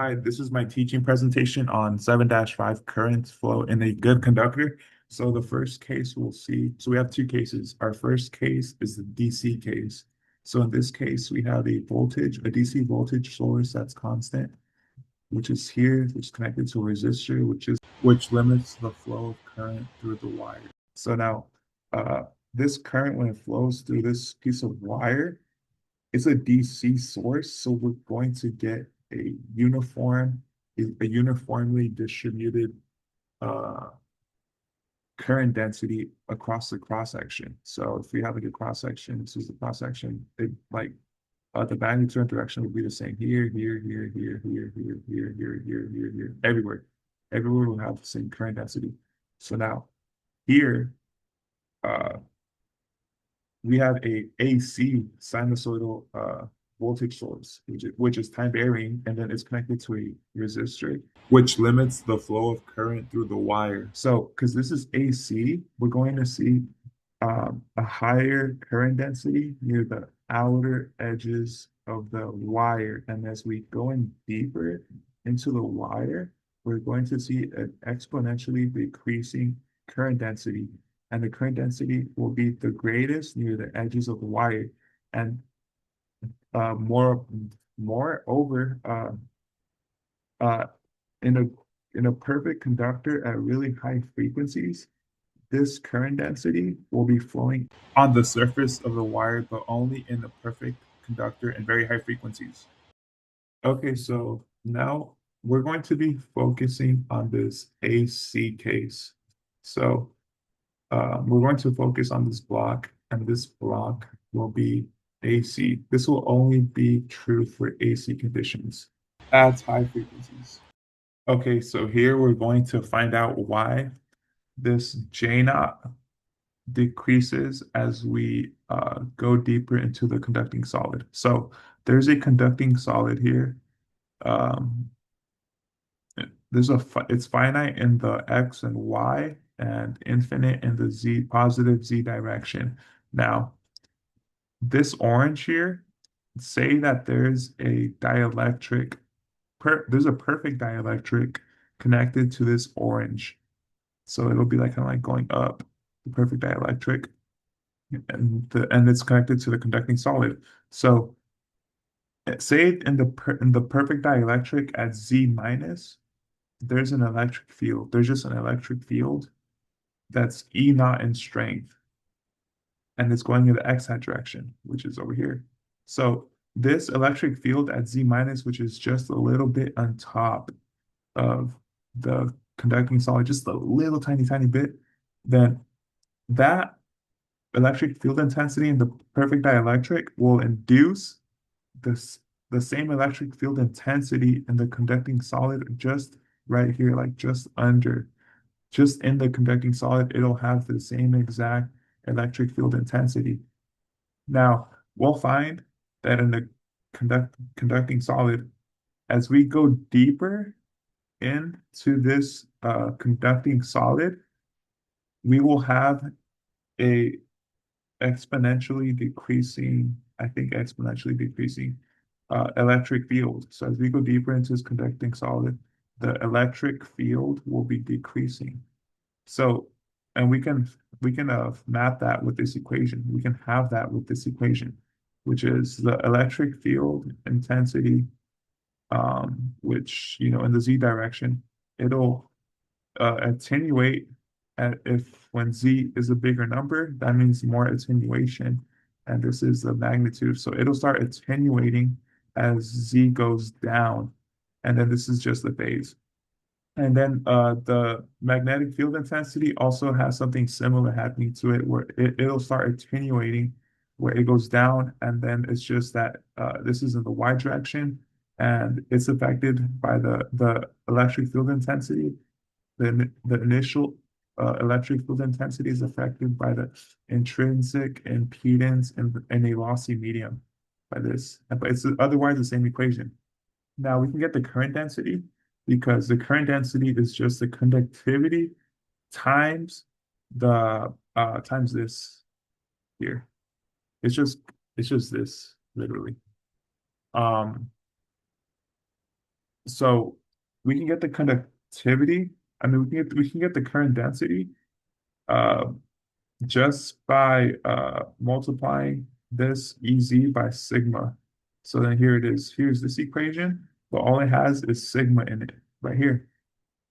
Hi, this is my teaching presentation on 7-5 current flow in a good conductor. So the first case we'll see, so we have two cases. Our first case is the DC case. So in this case, we have a DC voltage source that's constant, which is here, which is connected to a resistor, which limits the flow of current through the wire. So now, uh, this current, when it flows through this piece of wire, it's a DC source, so we're going to get a uniformly distributed uh, current density across the cross section. So if we have like a cross section, this is the cross section. The magnitude direction would be the same here, here, everywhere. Everywhere will have the same current density. So now here, uh, we have a AC sinusoidal voltage source, which is time varying, and then it's connected to a resistor, which limits the flow of current through the wire. So, because this is AC, we're going to see a higher current density near the outer edges of the wire. And as we go in deeper into the wire, we're going to see an exponentially decreasing current density. And the current density will be the greatest near the edges of the wire. And moreover, uh, in a perfect conductor at really high frequencies, this current density will be flowing on the surface of the wire, but only in the perfect conductor and very high frequencies. Okay, so now we're going to be focusing on this AC case. So we're going to focus on this block, and this block will be AC. This will only be true for AC conditions at high frequencies. Okay, so here we're going to find out why this J naught decreases as we go deeper into the conducting solid. So there's a conducting solid here. Um, it's finite in the X and Y and infinite in the Z, positive Z direction. Now, this orange here, say that there's a there's a perfect dielectric connected to this orange. So it'll be like kind of like going up the perfect dielectric and it's connected to the conducting solid. So say in the perfect dielectric at Z minus, there's an electric field. There's just an electric field that's E naught in strength, and it's going in the X hat direction, which is over here. So this electric field at Z minus, which is just a little bit on top of the conducting solid, just a little tiny bit, then that electric field intensity in the perfect dielectric will induce this the same electric field intensity in the conducting solid just right here, like just in the conducting solid, it'll have the same exact electric field intensity. Now, we'll find that in the conducting solid, as we go deeper into this conducting solid, we will have a exponentially decreasing, I think exponentially decreasing electric field. So as we go deeper into this conducting solid, the electric field will be decreasing. So, and we can map that with this equation. We can have that with this equation, which is the electric field intensity, which in the z direction, it'll attenuate if when z is a bigger number, that means more attenuation, and this is the magnitude. So it'll start attenuating as z goes down, and then this is just the phase. And then the magnetic field intensity also has something similar happening to it, where it'll start attenuating, where it goes down, and then it's just that this is in the y direction, and it's affected by the electric field intensity. The initial electric field intensity is affected by the intrinsic impedance in a lossy medium by this, but it's otherwise the same equation. Now we can get the current density because the current density is just the conductivity times the times this here. It's just it's just this literally. Um, So we can get the conductivity. I mean, we can get the current density uh, just by multiplying this EZ by sigma. So then here it is. Here's this equation, but all it has is sigma in it right here.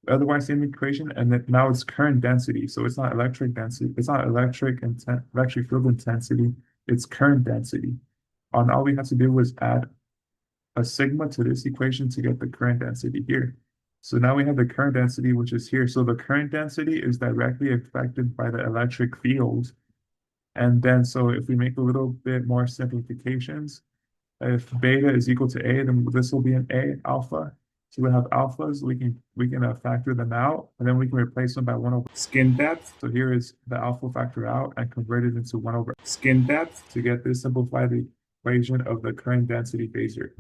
Otherwise, same equation, and then now it's current density. So it's not electric density. It's not electric field intensity. It's current density. And all we have to do was add a sigma to this equation to get the current density here. So now we have the current density, which is here. So the current density is directly affected by the electric field. And then, so if we make a little bit more simplifications, if beta is equal to A, then this will be an A alpha. So we have alphas, we can factor them out, and then we can replace them by 1 over skin depth. So here is the alpha factor out and convert it into 1 over skin depth to get this simplified equation of the current density phasor.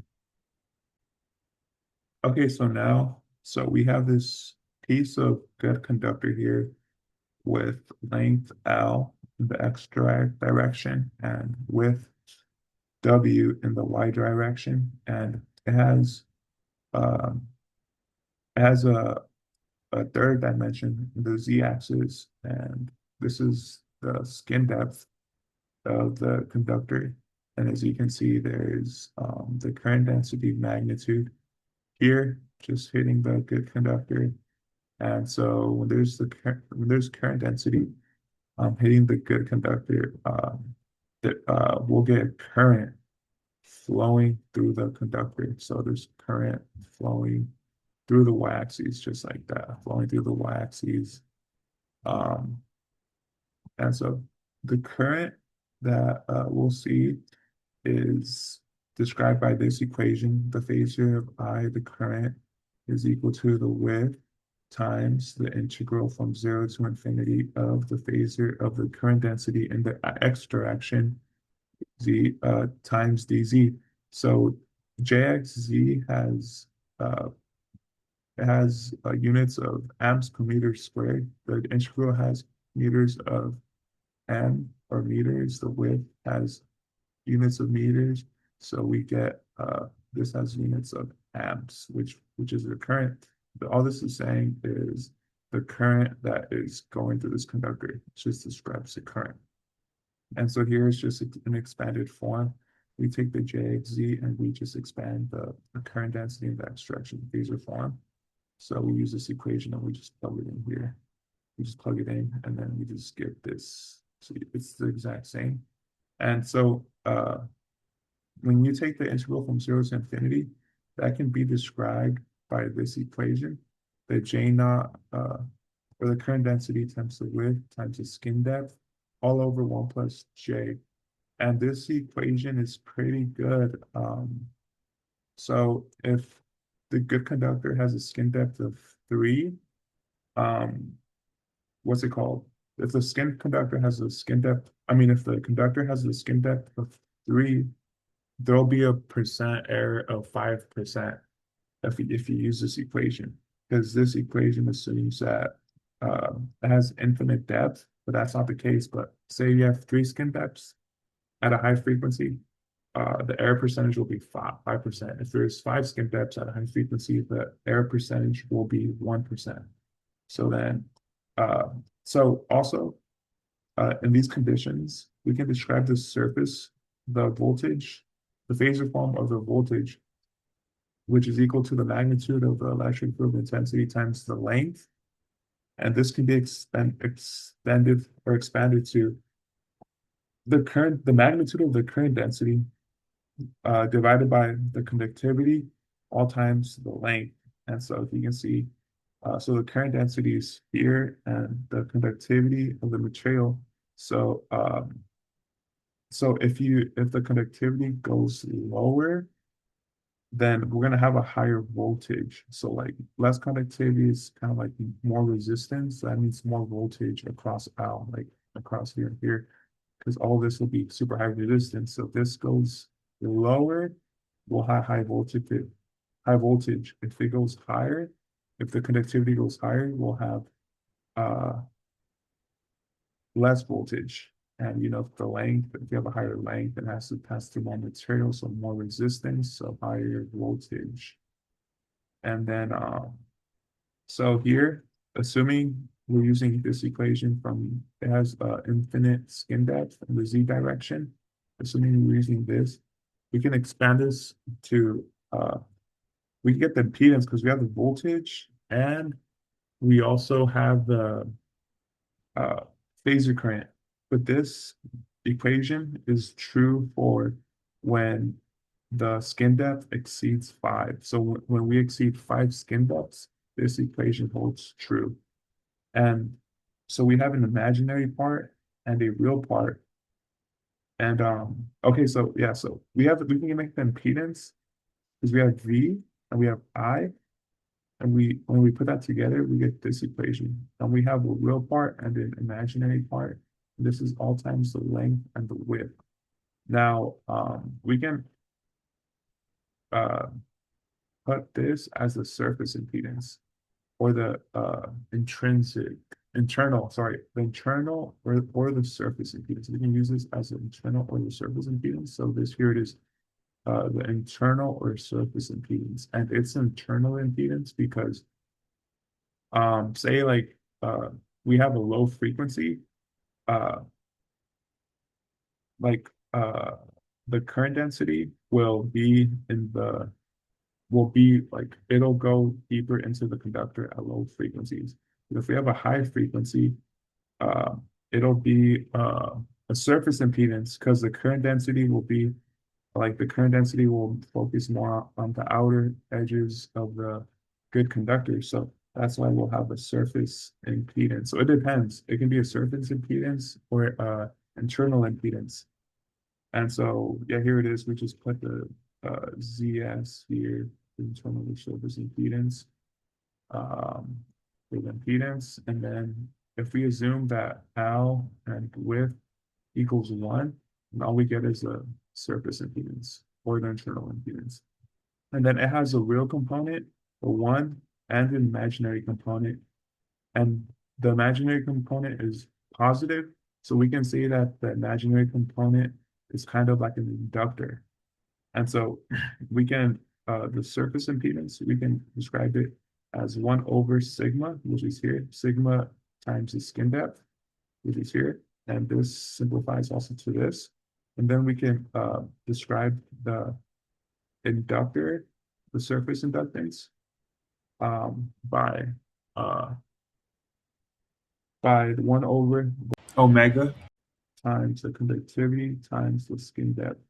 Okay, so we have this piece of good conductor here with length L in the x direction and width W in the y direction, and um, it has a third dimension, the z-axis, and this is the skin depth of the conductor. And as you can see, there's the current density magnitude here, just hitting the good conductor. And so when there's current density hitting the good conductor, we'll get current flowing through the conductor. So there's current flowing through the y-axis, just like that, flowing through the y-axis. Um, and so the current that we'll see is described by this equation. The phasor of I, the current, is equal to the width times the integral from 0 to infinity of the phasor of the current density in the x direction, z times dz. So jxz uh, has units of amps per meter squared. The integral has meters of m or meters. The width has units of meters. So we get this has units of amps, which is the current. All this is saying is the current that is going through this conductor. It just describes the current. And so here is just an expanded form. We take the JXZ and we just expand the current density in the x direction phasor form. So we use this equation and we just plug it in here. We just plug it in and then we just get this. So it's the exact same. And so when you take the integral from 0 to infinity, that can be described by this equation, the J naught, or the current density times the width times the skin depth, all over 1 plus J. And this equation is pretty good. So if the good conductor has a skin depth of 3, um, what's it called? If the skin conductor has a skin depth, I mean, if the conductor has a skin depth of 3, there'll be a percent error of 5% if you use this equation, because this equation assumes that it has infinite depth, but that's not the case. But say you have 3 skin depths at a high frequency, the error percentage will be 5%. If there's 5 skin depths at a high frequency, the error percentage will be 1%. So then, so also in these conditions, we can describe the surface, the voltage, the phasor form of the voltage, which is equal to the magnitude of the electric field intensity times the length. And this can be extended or expanded to the magnitude of the current density divided by the conductivity all times the length. And so if you can see, so the current density is here and the conductivity of the material. So so if the conductivity goes lower, then we're gonna have a higher voltage. So like less conductivity is kind of like more resistance. That means more voltage across L, like across here and here, because all this will be super high resistance. So if this goes lower, we'll have high voltage. High voltage. If it goes higher, if the conductivity goes higher, we'll have less voltage. And the length, if you have a higher length, it has to pass through more material, so more resistance, so higher voltage. And then so here, assuming we're using this equation from it has infinite skin depth in the z direction, assuming we're using this, we can expand this to we can get the impedance because we have the voltage and we also have the uh, phasor current. But this equation is true for when the skin depth exceeds 5. So when we exceed 5 skin depths, this equation holds true. And so we have an imaginary part and a real part. And okay, so yeah, so we can make the impedance because we have V and we have I, and we when we put that together, we get this equation. And we have a real part and an imaginary part. This is all times the length and the width. Now we can uh put this as the surface impedance or the the internal or the surface impedance. We can use this as the internal or the surface impedance. So this here it is the internal or surface impedance. And it's internal impedance because say like we have a low frequency, uh like the current density will be like it'll go deeper into the conductor at low frequencies. But if we have a high frequency, uh, it'll be a surface impedance because the current density will focus more on the outer edges of the good conductor. So that's why we'll have a surface impedance. So it depends. It can be a surface impedance or internal impedance. And so, yeah, here it is. We just put the ZS here, internal surface impedance, um, with impedance. And then if we assume that L and width equals 1, and all we get is a surface impedance or the internal impedance. And then it has a real component, a 1, and an imaginary component. And the imaginary component is positive. So we can say that the imaginary component is kind of like an inductor. And so we can, the surface impedance, we can describe it as 1 over sigma, which is here, sigma times the skin depth, which is here. And this simplifies also to this. And then we can describe the inductor, the surface inductance, um, by uh, by 1 over omega times the conductivity times the skin depth.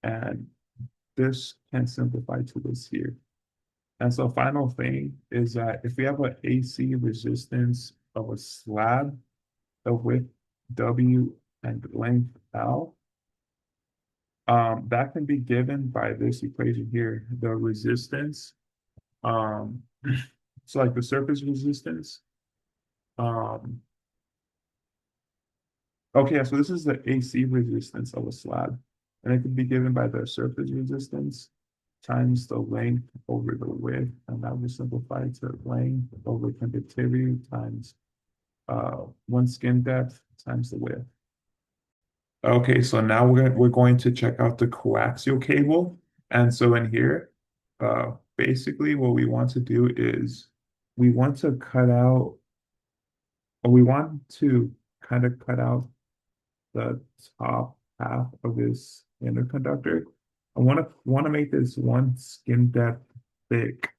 And this can simplify to this here. And so final thing is that if we have an AC resistance of a slab of width W and length L, that can be given by this equation here, the resistance. Um, so like the surface resistance. Um, okay, so this is the AC resistance of a slab, and it can be given by the surface resistance times the length over the width, and that will simplify to length over conductivity times 1 skin depth times the width. Okay, so now we're going to check out the coaxial cable. And so in here, basically what we want to do is we want to cut out, or we want to kind of cut out the top half of this inner conductor. I want to make this 1 skin depth thick,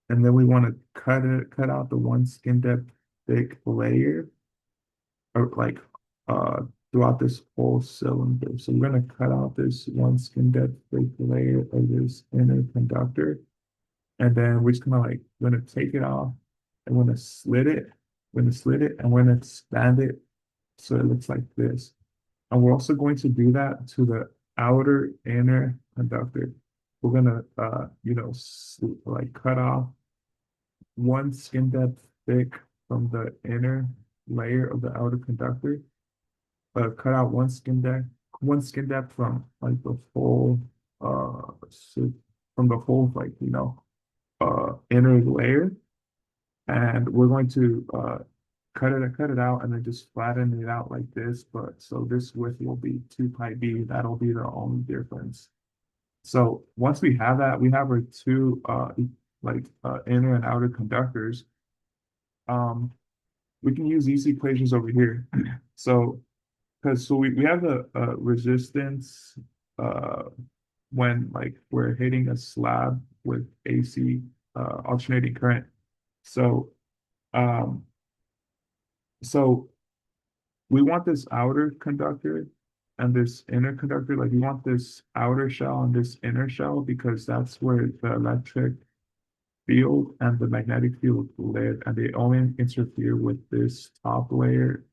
and then we want to cut out the 1 skin depth thick layer, or like uh throughout this whole cylinder. So we're gonna cut out this 1 skin depth thick layer of this inner conductor, and then we're just gonna like we're gonna take it off and we're gonna slit it, and we're gonna expand it so it looks like this. And we're also going to do that to the outer inner conductor. We're gonna like cut off 1 skin depth thick from the inner layer of the outer conductor, cut out 1 skin depth from like the whole from the whole like inner layer, and we're going to cut it out and then just flatten it out like this. But so this width will be 2 pi b. That'll be the only difference. So once we have that, we have our two like inner and outer conductors, um, we can use these equations over here. So, because we have a resistance uh, when like we're hitting a slab with AC alternating current. So, um, so we want this outer conductor and this inner conductor. Like we want this outer shell and this inner shell because that's where the electric field and the magnetic field live, and they only interfere with this top layer,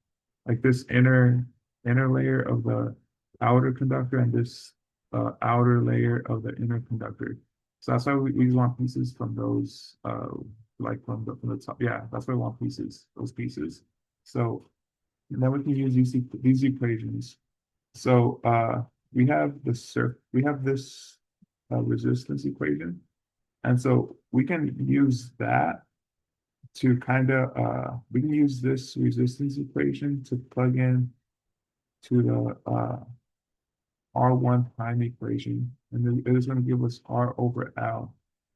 like this inner layer of the outer conductor and this outer layer of the inner conductor. So that's why we want pieces from those like from the top. Yeah, that's why we want pieces, those pieces. So and then we can use these equations. So we have this resistance equation, and so we can use that to kind of we can use this resistance equation to plug in to the R1 prime equation, and then it is going to give us R over L.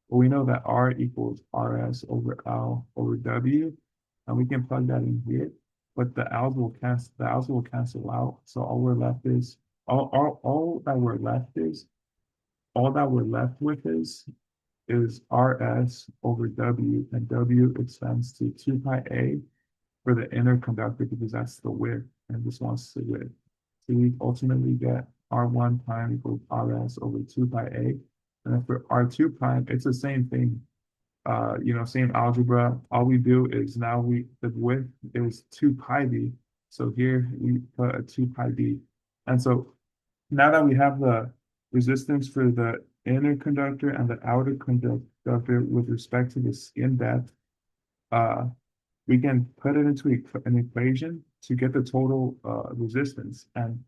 Well, we know that R equals RS over L over W, and we can plug that in here. But the L's will cancel out. So all that we're left with is RS over W, and W extends to 2 pi A for the inner conductor because that's the width, and this wants the width. So we ultimately get R1 prime equals RS over 2 pi A. And then for R2 prime, it's the same thing. Same algebra. All we do is now the width is 2 pi B. So here we put a 2 pi B. And so now that we have the resistance for the inner conductor and the outer conductor with respect to the skin depth, uh, we can put it into an equation to get the total resistance. And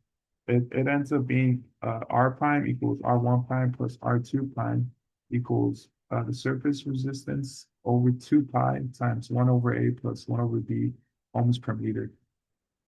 it ends up being R prime equals R1 prime plus R2 prime equals the surface resistance over 2 pi times 1 over A plus 1 over B ohms per meter.